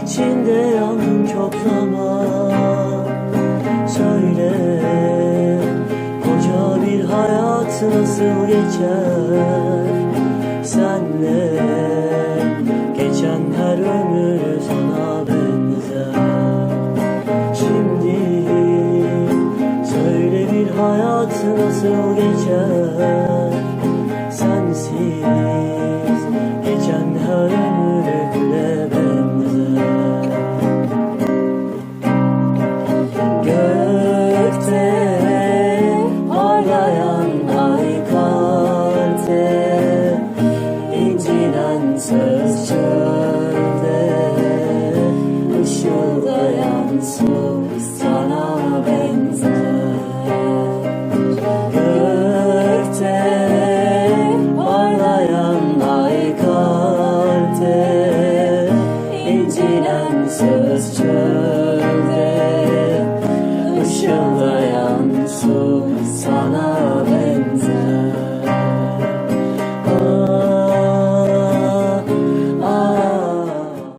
İçinde yandım çok zaman. Söyle, koca bir hayat nasıl geçer senle? Geçen her ömür sana benzer. Şimdi söyle, bir hayat nasıl geçer sensiz? Geçen her ömür bile benzer. Gökte parlayan ay, kalpte incilen söz, çölde ışıldayan su sana benzer. Gökte parlayan ay, kalpte incilen söz, çölde ışıldayan su sana